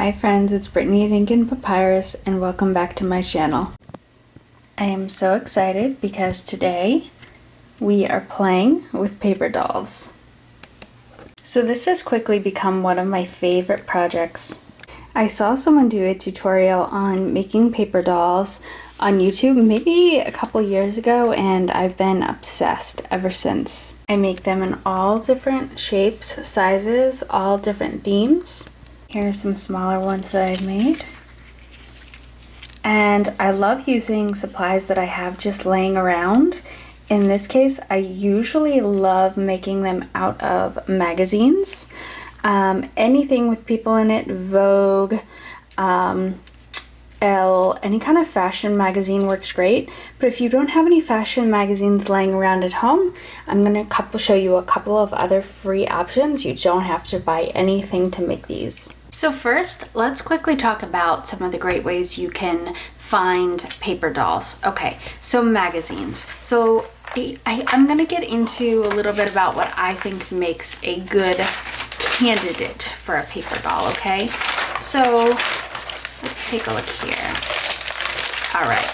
Hi friends, it's Brittany at Ink and Papyrus and welcome back to my channel. I am so excited because today we are playing with paper dolls. So this has quickly become one of my favorite projects. I saw someone do a tutorial on making paper dolls on YouTube maybe a couple years ago, and I've been obsessed ever since. I make them in all different shapes, sizes, all different themes. Here are some smaller ones that I've made. And I love using supplies that I have just laying around. In this case, I usually love making them out of magazines. Anything with people in it, Vogue, Elle, any kind of fashion magazine works great. But if you don't have any fashion magazines laying around at home, I'm going to show you a couple of other free options. You don't have to buy anything to make these. So first, let's quickly talk about some of the great ways you can find paper dolls. Okay, so magazines. So I'm going to get into a little bit about what I think makes a good candidate for a paper doll, okay? So let's take a look here. All right.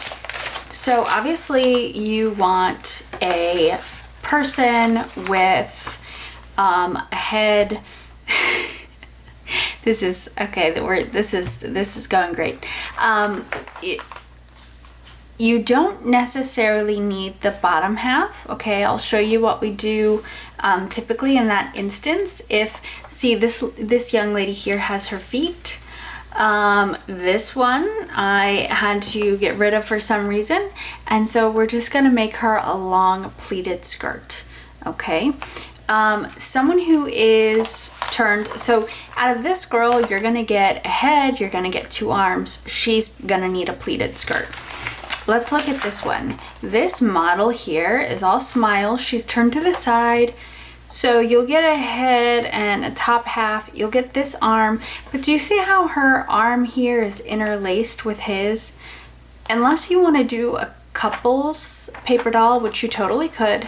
So obviously you want a person with a head. This is okay. This is going great. You don't necessarily need the bottom half. Okay, I'll show you what we do typically in that instance. See this young lady here has her feet. This one I had to get rid of for some reason, and so we're just gonna make her a long pleated skirt. Okay. Someone who is turned, so out of this girl, you're gonna get a head, you're gonna get two arms. She's gonna need a pleated skirt. Let's look at this one. This model here is all smiles. She's turned to the side. So you'll get a head and a top half. You'll get this arm, but do you see how her arm here is interlaced with his? Unless you want to do a couples paper doll, which you totally could,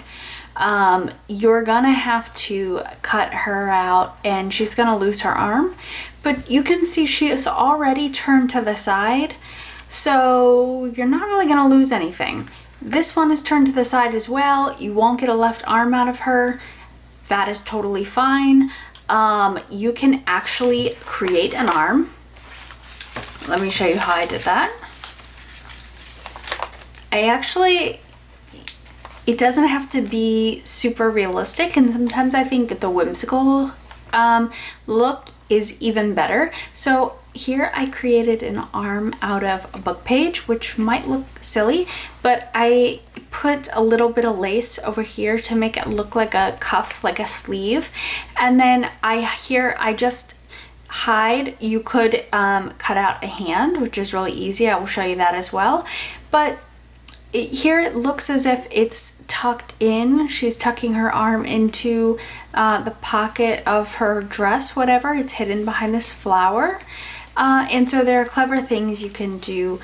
you're gonna have to cut her out and she's gonna lose her arm. But you can see she is already turned to the side, so you're not really gonna lose anything. This one is turned to the side as well. You won't get a left arm out of her. That is totally fine. You can actually create an arm. Let me show you how I did that. It doesn't have to be super realistic, and sometimes I think the whimsical look is even better. So here I created an arm out of a book page, which might look silly, but I put a little bit of lace over here to make it look like a cuff, like a sleeve. And then I just hide. You could cut out a hand, which is really easy. I will show you that as well. But here it looks as if it's tucked in. She's tucking her arm into the pocket of her dress, whatever. It's hidden behind this flower. And so there are clever things you can do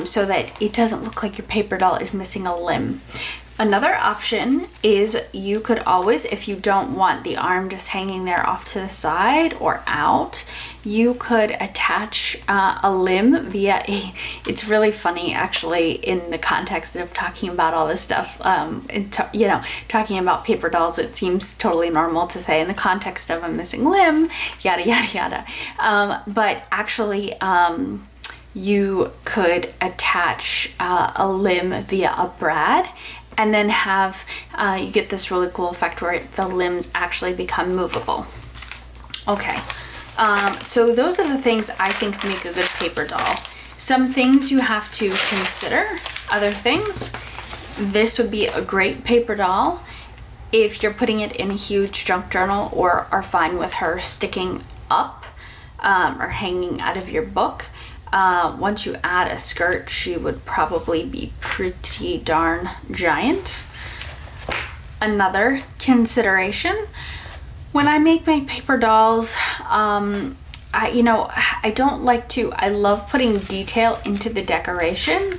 so that it doesn't look like your paper doll is missing a limb. Another option is you could always, if you don't want the arm just hanging there off to the side or out, you could attach a limb via it's really funny actually in the context of talking about all this stuff, talking about paper dolls, it seems totally normal to say in the context of a missing limb, yada, yada, yada. But actually, you could attach a limb via a brad, and then have, you get this really cool effect where the limbs actually become movable. Okay, so those are the things I think make a good paper doll. Some things you have to consider, other things. This would be a great paper doll if you're putting it in a huge junk journal or are fine with her sticking up or hanging out of your book. Once you add a skirt, she would probably be pretty darn giant. Another consideration, when I make my paper dolls, I love putting detail into the decoration.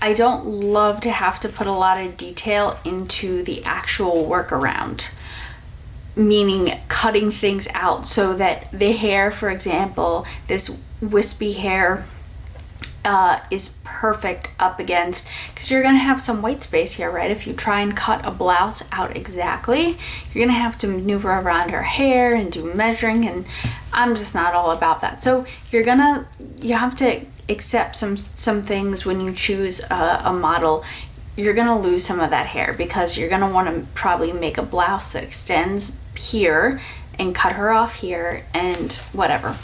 I don't love to have to put a lot of detail into the actual workaround. meaning cutting things out so that the hair, for example, this wispy hair is perfect up against, because you're gonna have some white space here, right? If you try and cut a blouse out exactly, you're gonna have to maneuver around her hair and do measuring, and I'm just not all about that. So you have to accept some things when you choose a model. You're gonna lose some of that hair because you're gonna want to probably make a blouse that extends here and cut her off here and whatever.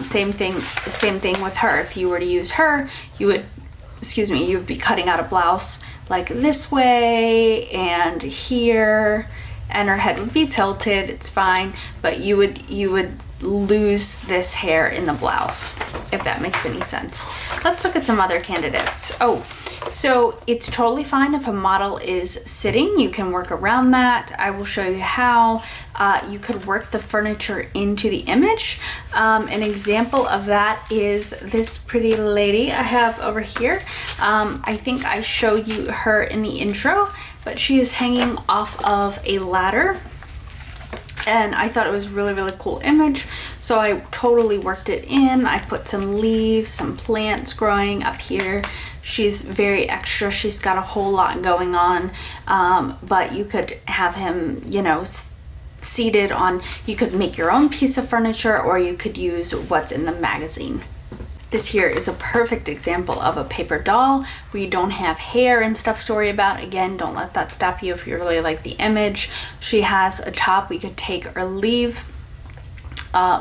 Same thing with her. If you were to use her, you'd be cutting out a blouse like this way and here, and her head would be tilted. It's fine, but you would lose this hair in the blouse, if that makes any sense. Let's look at some other candidates. So it's totally fine if a model is sitting. You can work around that. I will show you how. You could work the furniture into the image. An example of that is this pretty lady I have over here. I think I showed you her in the intro, but she is hanging off of a ladder. And I thought it was really, really cool image. So I totally worked it in. I put some leaves, some plants growing up here. She's very extra. She's got a whole lot going on. But you could have him, seated on, you could make your own piece of furniture, or you could use what's in the magazine. This here is a perfect example of a paper doll. We don't have hair and stuff to worry about. Again, don't let that stop you if you really like the image. She has a top we could take or leave.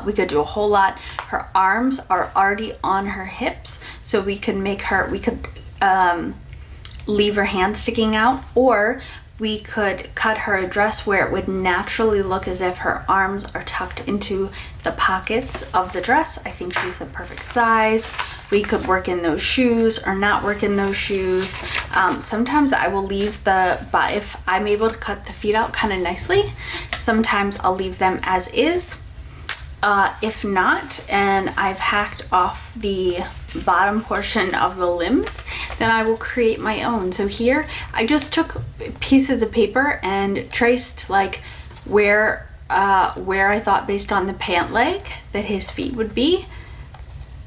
We could do a whole lot. Her arms are already on her hips, so we could leave her hands sticking out, or we could cut her a dress where it would naturally look as if her arms are tucked into the pockets of the dress. I think she's the perfect size. We could work in those shoes or not work in those shoes. Sometimes I will leave if I'm able to cut the feet out kind of nicely, sometimes I'll leave them as is. If not, and I've hacked off the bottom portion of the limbs, then I will create my own. So here I just took pieces of paper and traced like where I thought based on the pant leg that his feet would be.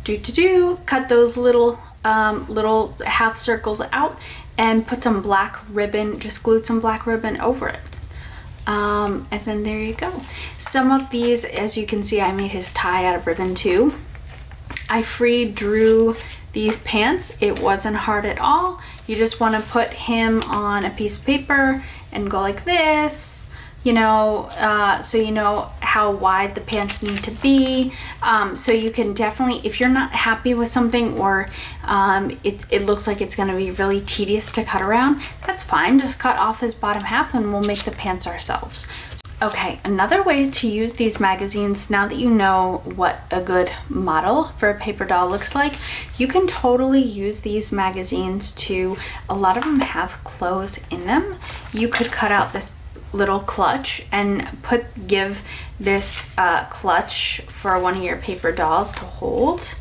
Cut those little half circles out and put some black ribbon, just glued some black ribbon over it. And then there you go. Some of these, as you can see, I made his tie out of ribbon too. I free drew these pants. It wasn't hard at all. You just want to put him on a piece of paper and go like this, so you know how wide the pants need to be. So you can definitely, if you're not happy with something, or it looks like it's going to be really tedious to cut around, that's fine. Just cut off his bottom half and we'll make the pants ourselves. Okay, another way to use these magazines, now that you know what a good model for a paper doll looks like, you can totally use these magazines to, a lot of them have clothes in them. You could cut out this little clutch and give this clutch for one of your paper dolls to hold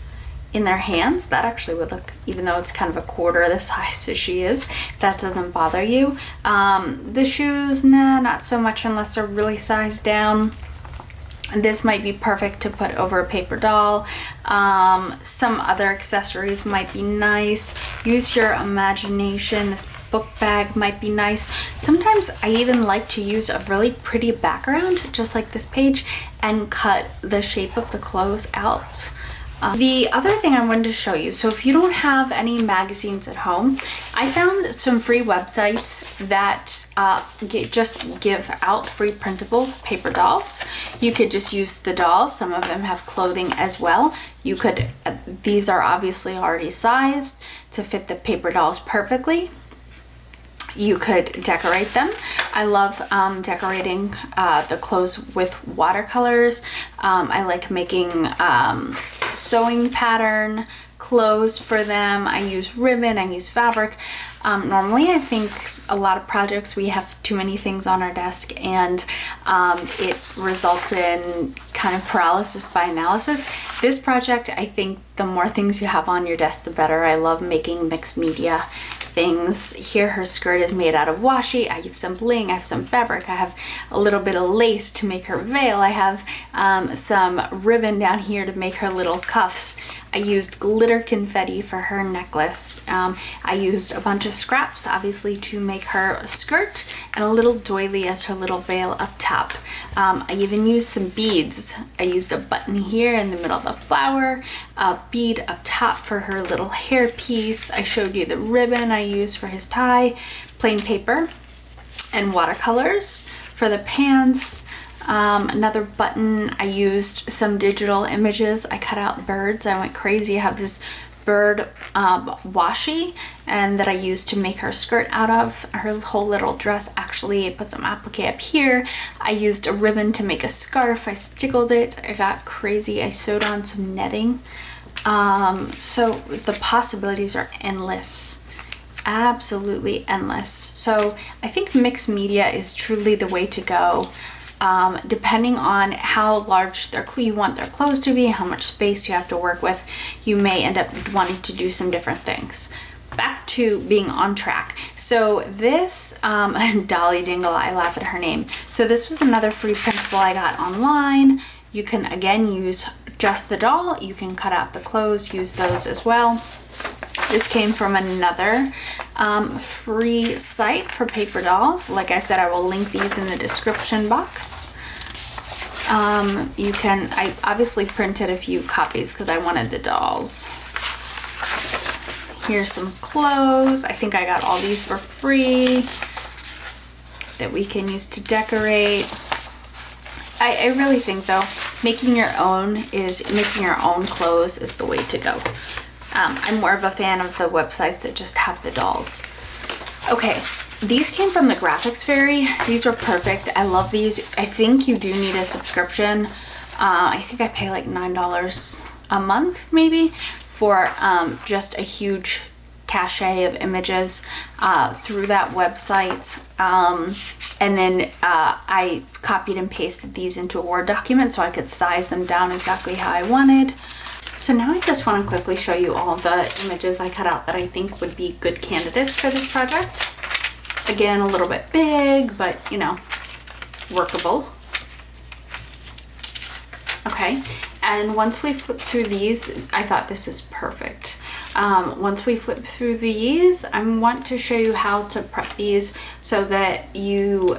in their hands. That actually would look, even though it's kind of a quarter the size as she is, that doesn't bother you. The shoes, nah, not so much unless they're really sized down. This might be perfect to put over a paper doll. Some other accessories might be nice. Use your imagination. This book bag might be nice. Sometimes I even like to use a really pretty background, just like this page, and cut the shape of the clothes out. The other thing I wanted to show you, so if you don't have any magazines at home, I found some free websites that just give out free printables, paper dolls. You could just use the dolls. Some of them have clothing as well. You could, these are obviously already sized to fit the paper dolls perfectly. You could decorate them. I love decorating the clothes with watercolors. I like making sewing pattern clothes for them. I use ribbon, I use fabric. Normally I think a lot of projects we have too many things on our desk, and it results in kind of paralysis by analysis. This project, I think the more things you have on your desk, the better. I love making mixed media things. Here her skirt is made out of washi. I have some bling, I have some fabric, I have a little bit of lace to make her veil, I have some ribbon down here to make her little cuffs. I used glitter confetti for her necklace. I used a bunch of scraps, obviously, to make her a skirt, and a little doily as her little veil up top. I even used some beads. I used a button here in the middle of the flower, a bead up top for her little hair piece. I showed you the ribbon I used for his tie, plain paper, and watercolors for the pants. Another button, I used some digital images. I cut out birds. I went crazy. I have this bird washi and that I used to make her skirt out of. Her whole little dress, actually, I put some applique up here. I used a ribbon to make a scarf. I stickled it. I got crazy. I sewed on some netting. So the possibilities are endless. Absolutely endless. So I think mixed media is truly the way to go. Depending on how large you want their clothes to be, how much space you have to work with, you may end up wanting to do some different things. Back to being on track. So this, Dolly Dingle, I laugh at her name. So this was another free principle I got online. You can, again, use just the doll. You can cut out the clothes, use those as well. This came from another free site for paper dolls. Like I said, I will link these in the description box. I obviously printed a few copies because I wanted the dolls. Here's some clothes. I think I got all these for free that we can use to decorate. I really think, though, making your own clothes is the way to go. I'm more of a fan of the websites that just have the dolls. Okay, these came from the Graphics Fairy. These were perfect. I love these. I think you do need a subscription. I think I pay like $9 a month, maybe, for just a huge cache of images through that website. And then I copied and pasted these into a Word document so I could size them down exactly how I wanted. So now I just want to quickly show you all the images I cut out that I think would be good candidates for this project. Again, a little bit big, but you know, workable. Okay, and once we flip through these, I thought this is perfect. Once we flip through these, I want to show you how to prep these so that you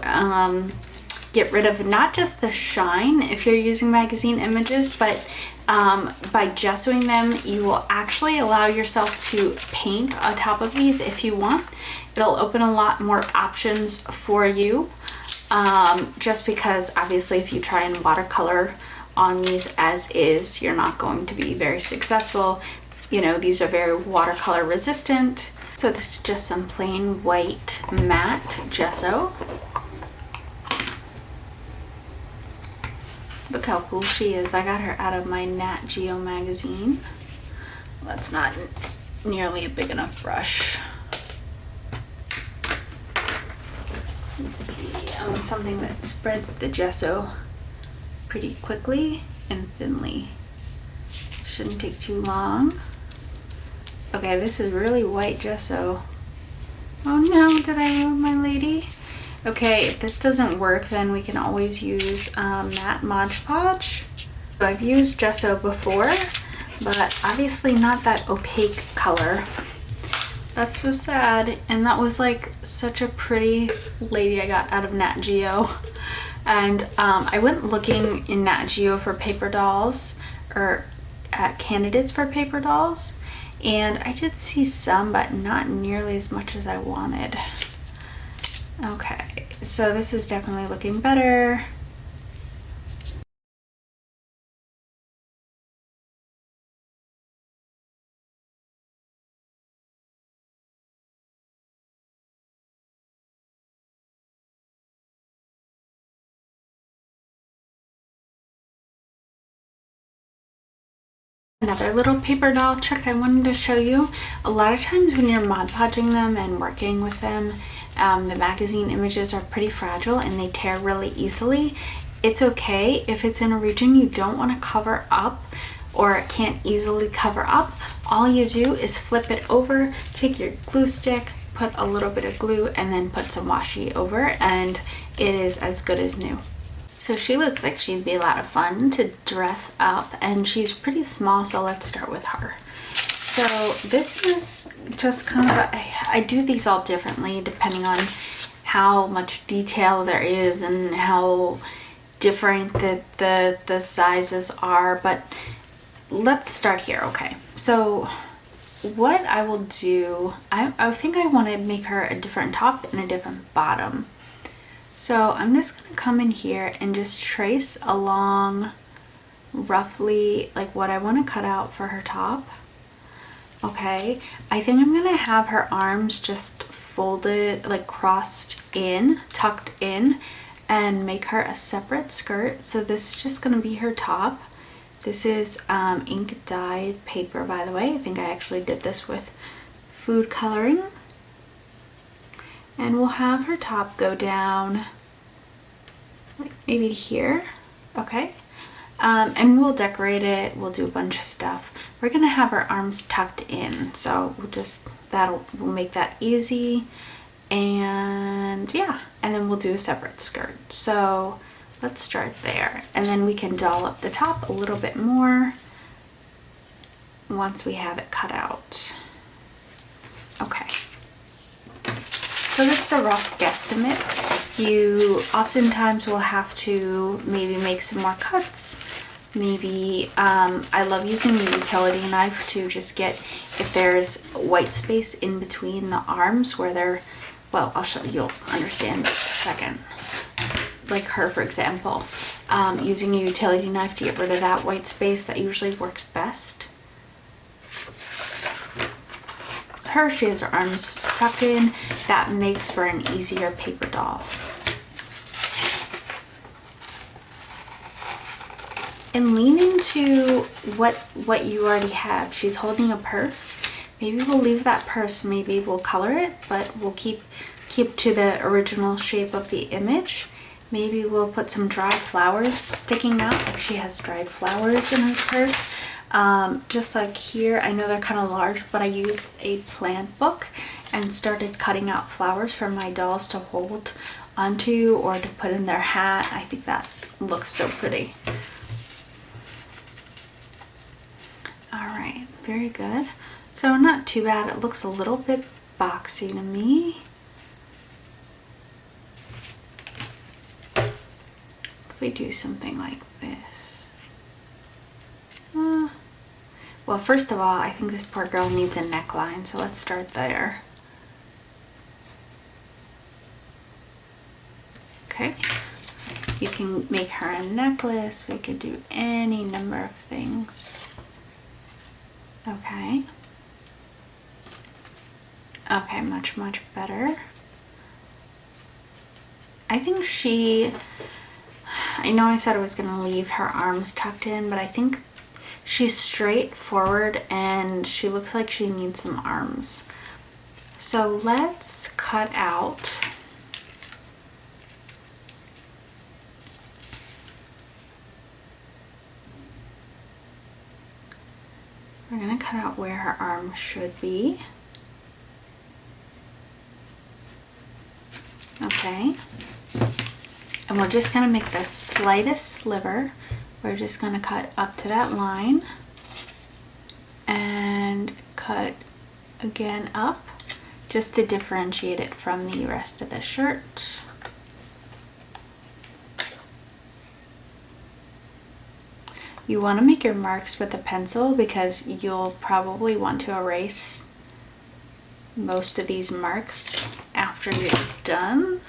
get rid of not just the shine if you're using magazine images, but by gessoing them, you will actually allow yourself to paint on top of these if you want. It'll open a lot more options for you, just because obviously if you try and watercolor on these as is, you're not going to be very successful. You know, these are very watercolor resistant. So this is just some plain white matte gesso. Look how cool she is. I got her out of my Nat Geo magazine. That's not nearly a big enough brush. Let's see. I want something that spreads the gesso pretty quickly and thinly. Shouldn't take too long. Okay, this is really white gesso. Oh no, did I ruin my lady? Okay, if this doesn't work, then we can always use matte Mod Podge. So I've used gesso before, but obviously not that opaque color. That's so sad. And that was like such a pretty lady I got out of Nat Geo. And I went looking in Nat Geo for paper dolls, or candidates for paper dolls. And I did see some, but not nearly as much as I wanted. Okay, so this is definitely looking better. Another little paper doll trick I wanted to show you. A lot of times when you're Mod Podging them and working with them, the magazine images are pretty fragile and they tear really easily. It's okay if it's in a region you don't want to cover up or can't easily cover up. All you do is flip it over, take your glue stick, put a little bit of glue and then put some washi over, and it is as good as new. So she looks like she'd be a lot of fun to dress up, and she's pretty small, so let's start with her. So this is just kind of I do these all differently depending on how much detail there is and how different the sizes are, but let's start here. Okay, so what I will do, I think I want to make her a different top and a different bottom. So I'm just going to come in here and just trace along roughly like what I want to cut out for her top. Okay, I think I'm going to have her arms just folded, like crossed in, tucked in, and make her a separate skirt. So this is just going to be her top. This is ink dyed paper, by the way. I think I actually did this with food coloring. And we'll have her top go down like maybe here. Okay, and we'll decorate it. We'll do a bunch of stuff. We're gonna have her arms tucked in, so we'll make that easy. And yeah, and then we'll do a separate skirt. So let's start there, and then we can doll up the top a little bit more once we have it cut out. Okay, so this is a rough guesstimate. You oftentimes will have to maybe make some more cuts. Maybe I love using the utility knife to just get, if there's white space in between the arms where they're, well, I'll show you, you'll understand in just a second. Like her, for example, using a utility knife to get rid of that white space, that usually works best. Her, she has her arms tucked in. That makes for an easier paper doll. And lean into what you already have. She's holding a purse. Maybe we'll leave that purse, maybe we'll color it, but we'll keep to the original shape of the image. Maybe we'll put some dried flowers sticking out, like she has dried flowers in her purse. Just like here, I know they're kind of large, but I used a plant book and started cutting out flowers for my dolls to hold onto or to put in their hat. I think that looks so pretty. All right, very good. So not too bad. It looks a little bit boxy to me. If we do something like this. Well, first of all, I think this poor girl needs a neckline, so let's start there. Okay, you can make her a necklace. We could do any number of things. Okay. Okay, much, much better. I think I know I said I was gonna leave her arms tucked in, but I think she's straight forward and she looks like she needs some arms. So let's cut out we're gonna cut out where her arm should be. Okay, and we're just gonna make the slightest sliver. We're just gonna cut up to that line and cut again up just to differentiate it from the rest of the shirt. You want to make your marks with a pencil because you'll probably want to erase most of these marks after you're done.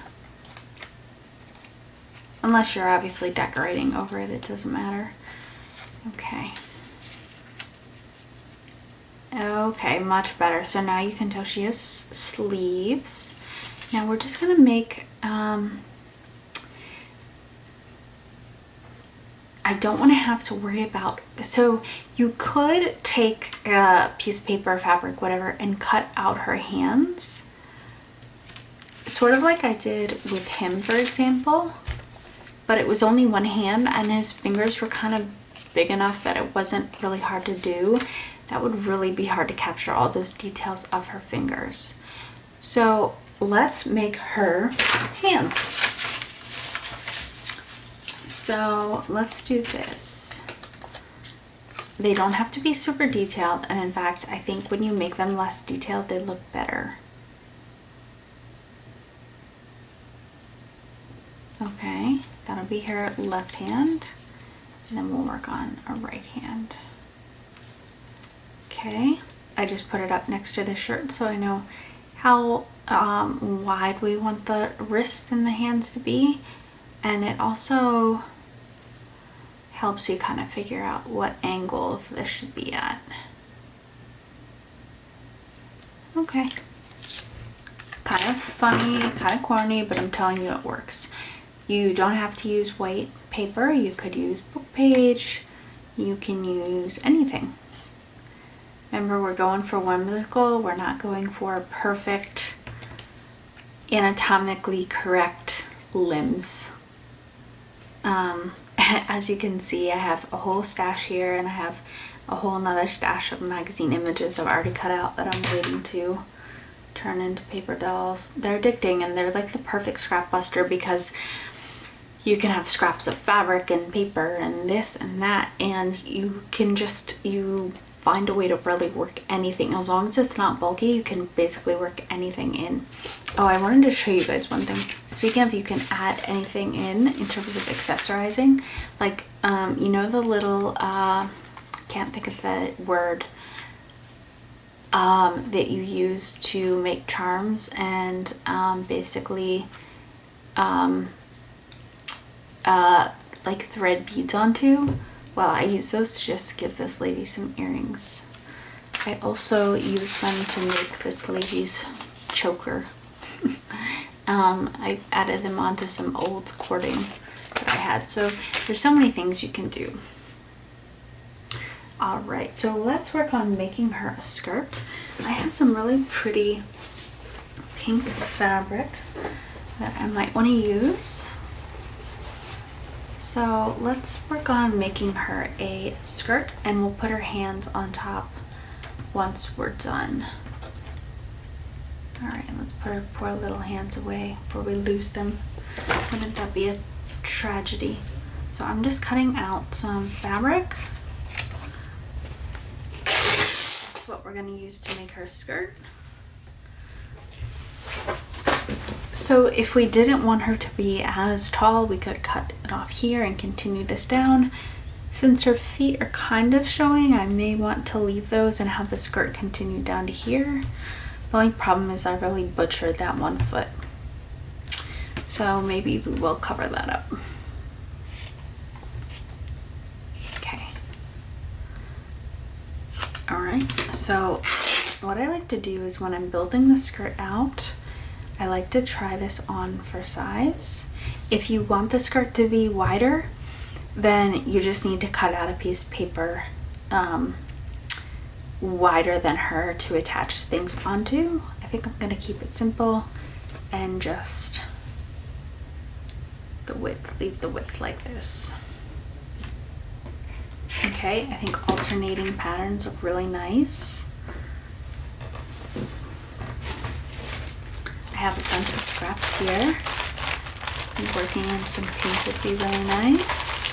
Unless you're obviously decorating over it, it doesn't matter. Okay. Okay, much better. So now you can tell she has sleeves. Now we're just gonna make, I don't want to have to worry about, so you could take a piece of paper, fabric, whatever, and cut out her hands. Sort of like I did with him, for example. But it was only one hand and his fingers were kind of big enough that it wasn't really hard to do. That would really be hard to capture all those details of her fingers. So let's make her hands. So let's do this. They don't have to be super detailed, and in fact, I think when you make them less detailed, they look better. Okay, that'll be her left hand, and then we'll work on a right hand. Okay, I just put it up next to the shirt so I know how wide we want the wrists and the hands to be, and it also helps you kind of figure out what angle this should be at. Okay, kind of funny, kind of corny, but I'm telling you it works. You don't have to use white paper. You could use book page. You can use anything. Remember, we're going for whimsical. We're not going for perfect, anatomically correct limbs. As you can see, I have a whole stash here, and I have a whole nother stash of magazine images I've already cut out that I'm waiting to turn into paper dolls. They're addicting, and they're like the perfect scrap buster because you can have scraps of fabric and paper and this and that, and you can just, you find a way to really work anything. As long as it's not bulky, you can basically work anything in. Oh, I wanted to show you guys one thing. Speaking of, you can add anything in terms of accessorizing, like you know the little can't think of the word that you use to make charms and basically like thread beads onto. Well, I use those to just give this lady some earrings. I also use them to make this lady's choker. I added them onto some old cording that I had. So there's so many things you can do. All right, so let's work on making her a skirt. I have some really pretty pink fabric that I might want to use. So let's work on making her a skirt, and we'll put her hands on top once we're done. All right, let's put her poor little hands away before we lose them. Wouldn't that be a tragedy? So I'm just cutting out some fabric. This is what we're going to use to make her skirt. So if we didn't want her to be as tall, we could cut it off here and continue this down. Since her feet are kind of showing, I may want to leave those and have the skirt continue down to here. The only problem is I really butchered that one foot. So maybe we will cover that up. Okay. All right, so what I like to do is when I'm building the skirt out, I like to try this on for size. If you want the skirt to be wider, then you just need to cut out a piece of paper wider than her to attach things onto. I think I'm gonna keep it simple and just the width, leave the width like this. Okay, I think alternating patterns look really nice. I have a bunch of scraps here. I'm working on some pink would be really nice.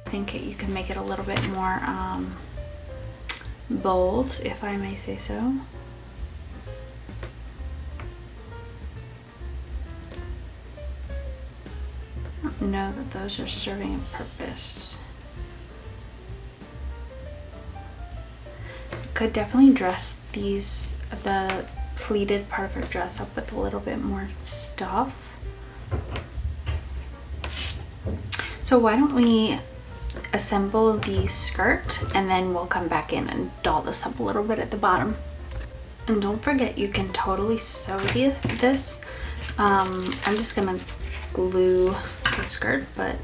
I think you can make it a little bit more bold, if I may say so. I don't know that those are serving a purpose. Could definitely dress these, the pleated part of her dress up with a little bit more stuff. So why don't we assemble the skirt and then we'll come back in and doll this up a little bit at the bottom. And don't forget, you can totally sew this. I'm just gonna glue the skirt, but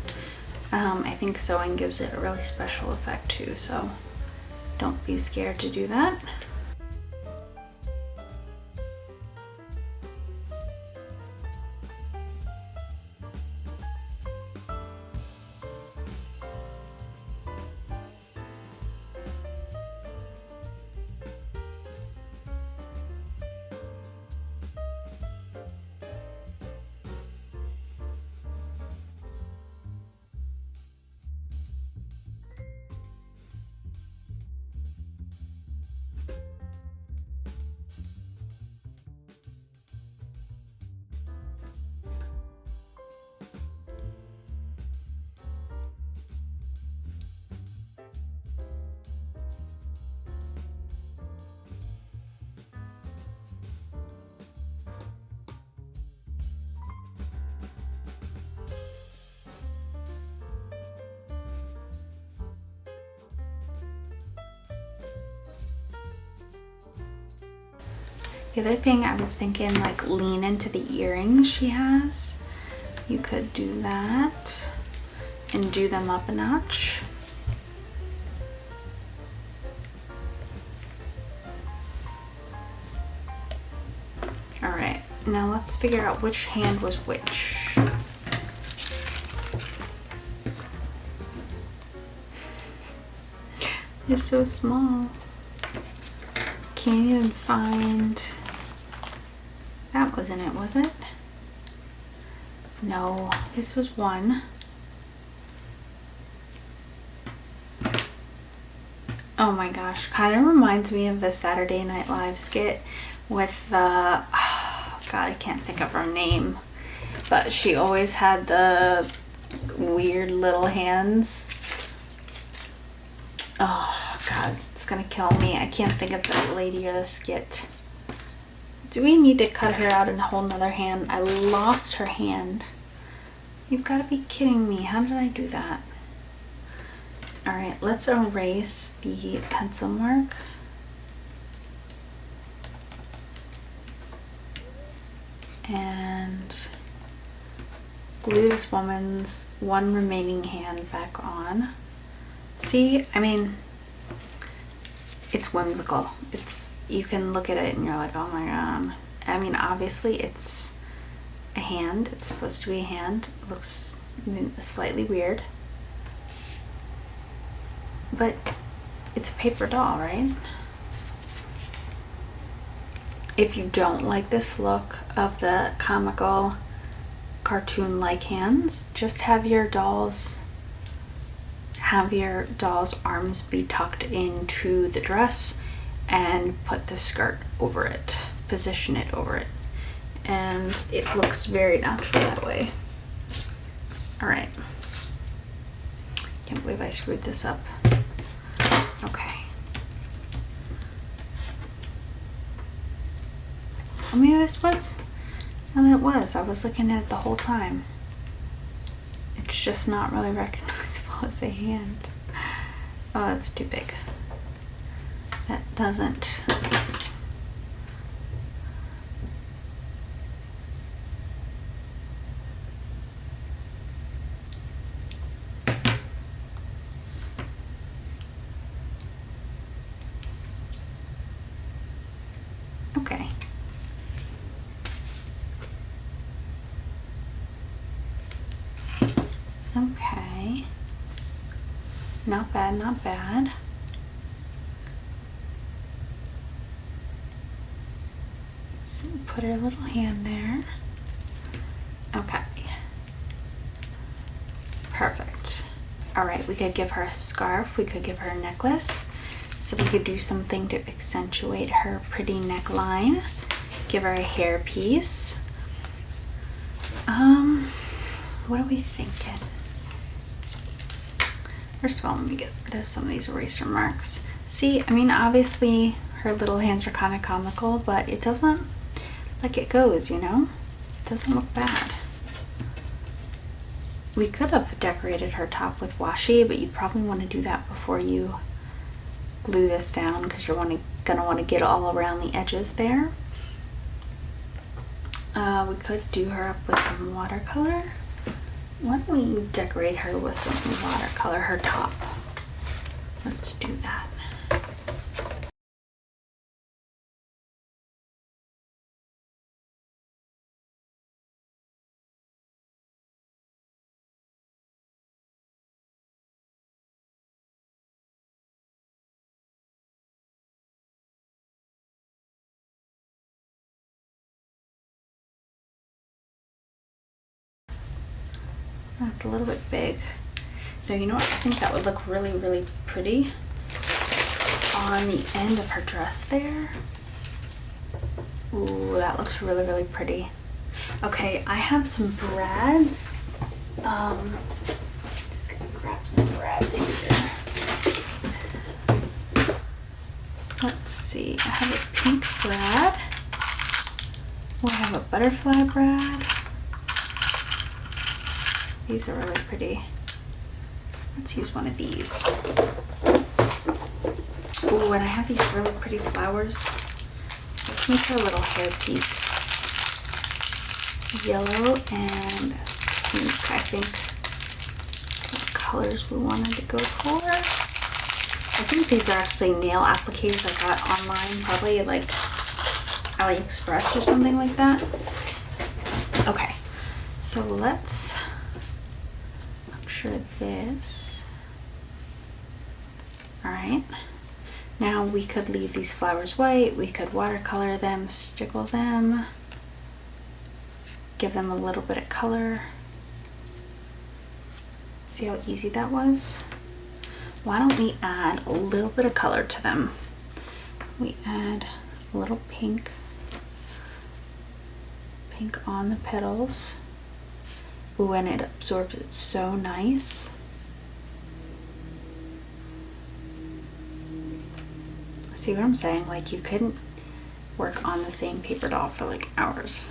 I think sewing gives it a really special effect too, so don't be scared to do that. The other thing I was thinking, like, lean into the earrings she has. You could do that and do them up a notch. All right, now let's figure out which hand was which. They're so small. Can't even find. That wasn't it, was it? No, this was one. Oh my gosh, kind of reminds me of the Saturday Night Live skit with the, oh God, I can't think of her name, but she always had the weird little hands. Oh God, it's gonna kill me. I can't think of the lady or the skit. Do we need to cut her out in a whole nother hand? I lost her hand. You've got to be kidding me. How did I do that? All right, let's erase the pencil mark. And glue this woman's one remaining hand back on. See, I mean, it's whimsical. You can look at it and you're like, oh my God. I mean, obviously it's a hand. It's supposed to be a hand. It looks slightly weird. But it's a paper doll, right? If you don't like this look of the comical cartoon-like hands, just have your doll's arms be tucked into the dress and put the skirt over it, position it over it, and it looks very natural that way. All right, can't believe I screwed this up. Okay, I mean, this was, well, it was, I was looking at it the whole time. It's just not really recognizable as a hand. Oh, that's too big. That doesn't. Okay. Okay. Not bad, not bad. Let's put her little hand there. Okay. Perfect. All right, we could give her a scarf. We could give her a necklace. So we could do something to accentuate her pretty neckline. Give her a hairpiece. What are we thinking? First of all, let me get rid of some of these eraser marks. See, I mean, obviously Her little hands are kind of comical, but it doesn't, like, it goes, you know? It doesn't look bad. We could have decorated her top with washi, but you probably want to do that before you glue this down because you're gonna want to get all around the edges there. We could do her up with some watercolor. Why don't we decorate her with some watercolor, her top? Let's do that. That's a little bit big. Though, you know what? I think that would look really, really pretty on the end of her dress there. Ooh, that looks really, really pretty. Okay, I have some brads. Just gonna grab some brads here. Let's see, I have a pink brad. We'll have a butterfly brad. These are really pretty. Let's use one of these. Ooh, and I have these really pretty flowers. Let's make her a little hairpiece. Yellow and pink, I think, what colors we wanted to go for. I think these are actually nail appliques I got online, probably like AliExpress or something like that. Okay, so let's sure this. All right, now we could leave these flowers white, we could watercolor them, stickle them, give them a little bit of color. See how easy that was? Why don't we add a little bit of color to them? We add a little pink on the petals. Ooh, and it absorbs it so nice. See what I'm saying? Like, you couldn't work on the same paper doll for like hours.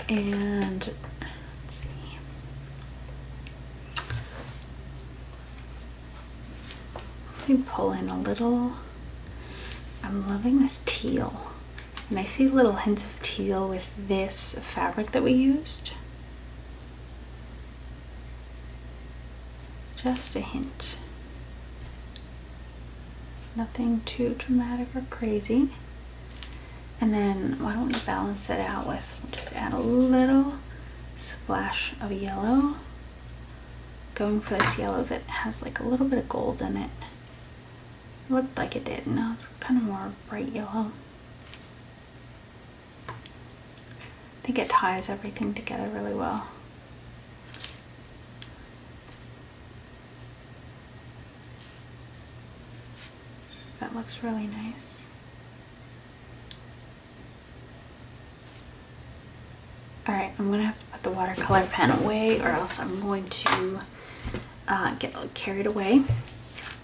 And let's see. Let me pull in a little. I'm loving this teal. And I see little hints of teal with this fabric that we used. Just a hint. Nothing too dramatic or crazy. And then why don't we balance it out with, just add a little splash of yellow. Going for this yellow that has like a little bit of gold in it. It looked like it did. Now it's kind of more bright yellow. I think it ties everything together really well. That looks really nice. All right, I'm gonna have to put the watercolor pen away or else I'm going to get carried away.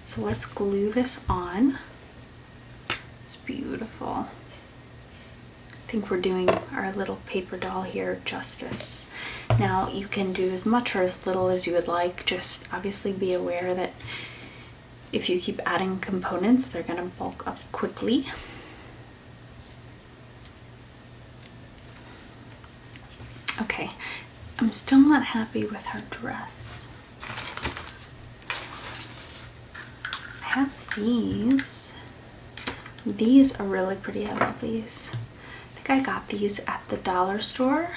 So let's glue this on. It's beautiful. I think we're doing our little paper doll here justice. Now you can do as much or as little as you would like. Just obviously be aware that if you keep adding components, they're gonna bulk up quickly. Okay, I'm still not happy with her dress. I have these. These are really pretty. I love these. I got these at the dollar store.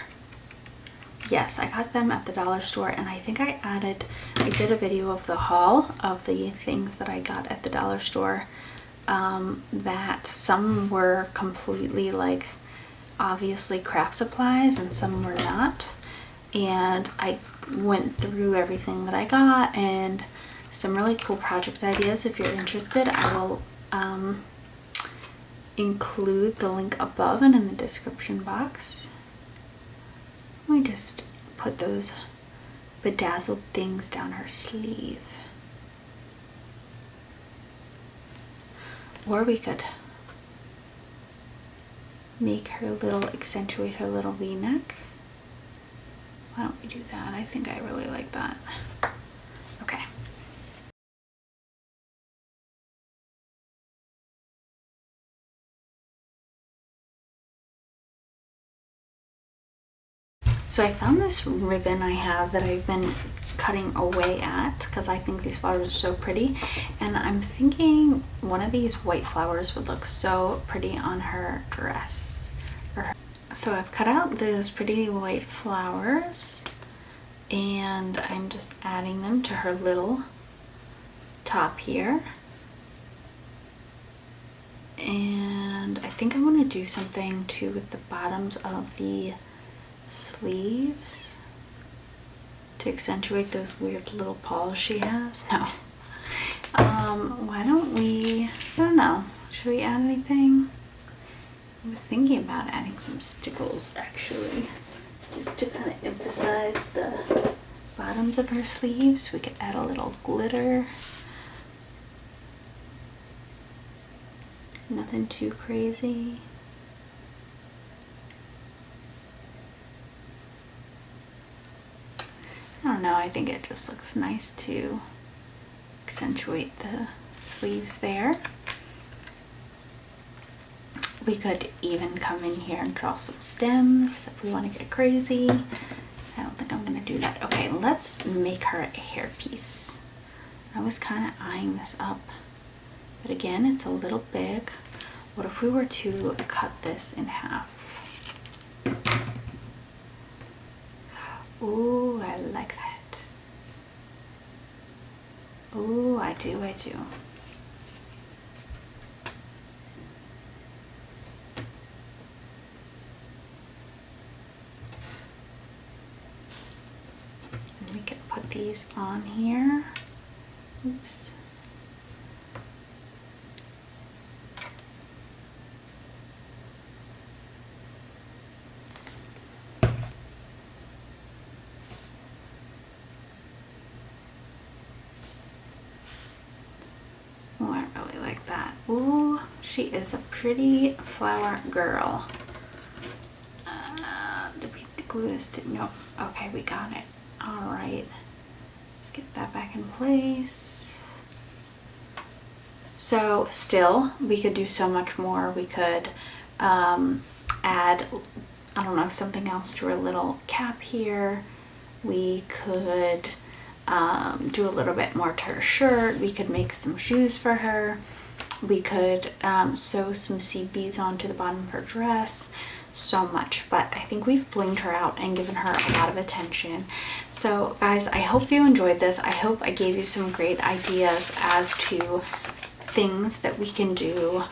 Yes, I got them at the dollar store, and I think I did a video of the haul of the things that I got at the dollar store, that some were completely like obviously craft supplies and some were not, and I went through everything that I got and some really cool project ideas. If you're interested, I will include the link above and in the description box. Let me just put those bedazzled things down her sleeve. Or we could make her little, accentuate her little V-neck. Why don't we do that? I think I really like that. Okay. So I found this ribbon I have that I've been cutting away at because I think these flowers are so pretty, and I'm thinking one of these white flowers would look so pretty on her dress. So I've cut out those pretty white flowers and I'm just adding them to her little top here. And I think I want to do something too with the bottoms of the sleeves to accentuate those weird little paws she has. No. Why don't we, I don't know, should we add anything? I was thinking about adding some stickles actually, just to kind of emphasize the bottoms of her sleeves. We could add a little glitter. Nothing too crazy. I don't know, I think it just looks nice to accentuate the sleeves there. We could even come in here and draw some stems if we want to get crazy. I don't think I'm going to do that. Okay, let's make her a hairpiece. I was kind of eyeing this up, but again, it's a little big. What if we were to cut this in half? Ooh, I like that. Ooh, I do, I do. And we can put these on here. Oops. Oh, I really like that. Ooh, she is a pretty flower girl. Did we glue this to? Nope. Okay, we got it. All right. Let's get that back in place. So still, we could do so much more. We could add, I don't know, something else to her little cap here. We could do a little bit more to her shirt. We could make some shoes for her. We could sew some seed beads onto the bottom of her dress. So much, but I think we've blinged her out and given her a lot of attention. So guys, I hope you enjoyed this. I hope I gave you some great ideas as to things that we can do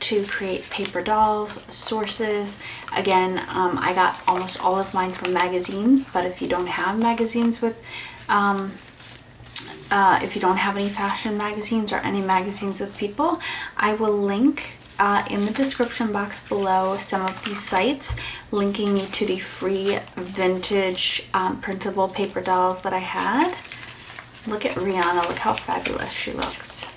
to create paper dolls, sources. Again, I got almost all of mine from magazines, but if you don't have magazines with if you don't have any fashion magazines or any magazines with people, I will link in the description box below some of these sites, linking you to the free vintage printable paper dolls that I had. Look at Rihanna, look how fabulous she looks.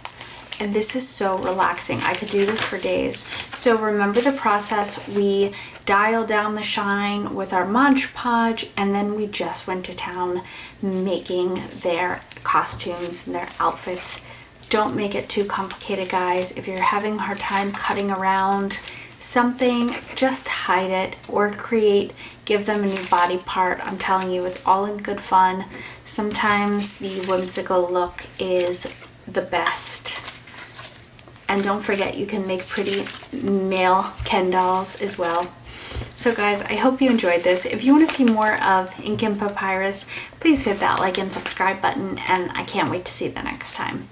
And this is so relaxing. I could do this for days. So remember the process. We dialed down the shine with our Mod Podge, and then we just went to town making their costumes and their outfits. Don't make it too complicated, guys. If you're having a hard time cutting around something, just hide it or give them a new body part. I'm telling you, it's all in good fun. Sometimes the whimsical look is the best. And don't forget, you can make pretty male Ken dolls as well. So guys, I hope you enjoyed this. If you want to see more of Ink and Papyrus, please hit that like and subscribe button, and I can't wait to see you the next time.